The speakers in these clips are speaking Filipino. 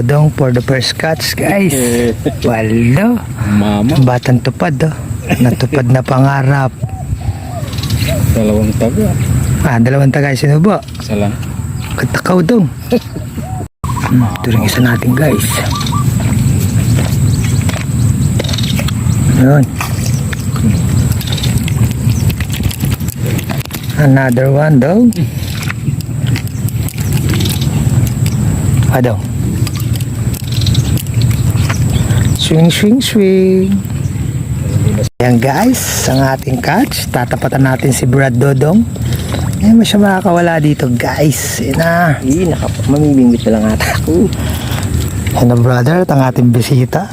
Dodong for the first catch, guys. Walo. Mama. Batang tupad, oh. Natupad na pangarap. Dalawang taga. Dalawang tagay sinubo. Isa lang. Katakaw dong. Ito rin isa natin, guys. Yun. Another one daw. Daw. Swing, swing, swing. Ayan, guys, ang ating catch. Tatapatan natin si Brad Dodong. Eh, masya makakawala dito, guys. Ayan na. Mamimingwit na lang ata ako. Ayan na, brother, at ang ating bisita.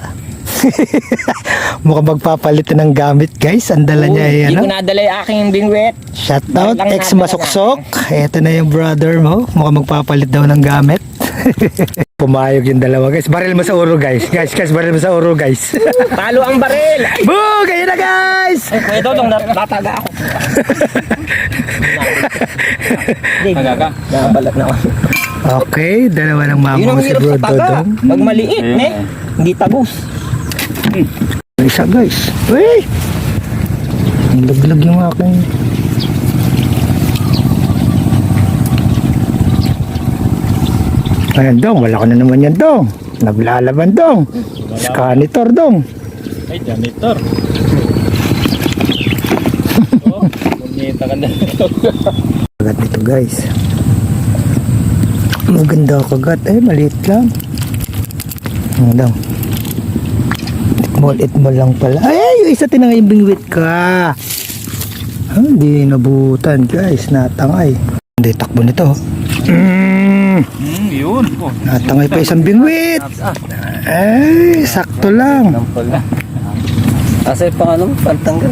Mukhang magpapalit na ng gamit, guys. Ang dala niya, Hindi ano? ko nadala yung aking bingwit. Shoutout, Lang ex nadala masuksok. Ito na yung brother mo. Mukhang magpapalit daw ng gamit. Pumayog yung dalawa, guys. Baril mo sa uro, guys. Guys, baril mo sa uro, guys. Talo ang baril. Boom! Kayo na, guys! Kuya Dodong, nataga ako. Taga ka? Nabalat na ako. Okay, dalawa ng mama Yun ko ang si hirap Bro sa taga. Dodong. Pag maliit, hindi tagos. Isa, guys. Uy! Laglag yung aking... Ayan, Dong. Wala ko na naman yan, Dong. Naglalaban, Dong. Scanitor, Dong. Ay, janitor. Oh, punyeta ka na. Kagat nito, guys. Maganda kagat. Eh, maliit lang. Ano, Dong? Itmol lang pala. Ay, yung isa tinangay yung bingwit ka. Hindi nabutan, guys. Natangay. Hindi, takbo nito. Yun. Oh. Natangay pa isang bingwit. Ay, sakto lang. Asa yung pang pantanggal?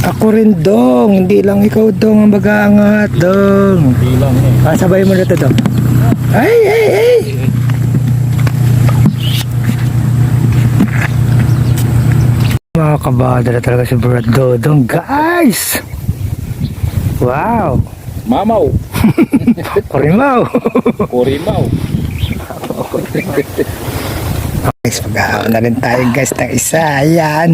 Ako rin, Dong. Hindi lang ikaw, Dong, ang mag-aangat, Dong. Bilang eh. Sabay mo na ito, Dong. Ay! Mga kabada na talaga si Brad Dodong, guys! Wow! Mamaw. Kurimaw! Kurimaw. Guys, mag-ahawal na rin tayo, guys, ng isa. Ayan.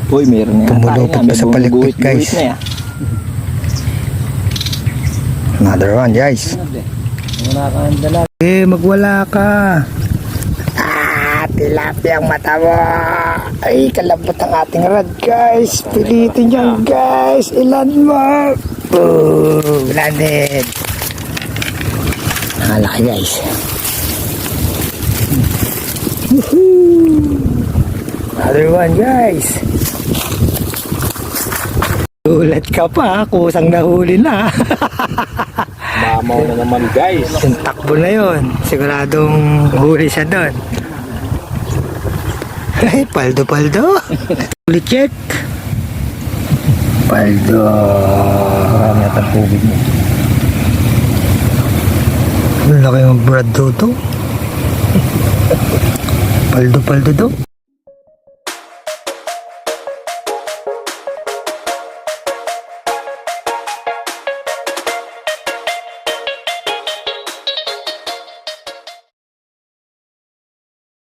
Uy, meron na Tumulupot pa sa palikpik, guys. Another one, guys. Wala ka ang dala. Magwala ka. Tilapia ang mata mo. Ay, kalabot ang ating rod, guys. Pilitin yan, guys. Ilan mo? Boom! Landed. Nakalaki, guys. Woohoo! Another one, guys. Ulat ka pa, kusang nahuli na. Mamaw na naman, guys. Yung takbo na yun. Siguradong huli siya doon. Ay, paldo. Ulit check. Paldo. Marami at ang tubig mo. Wala kayong Brad Dodo. Paldo do.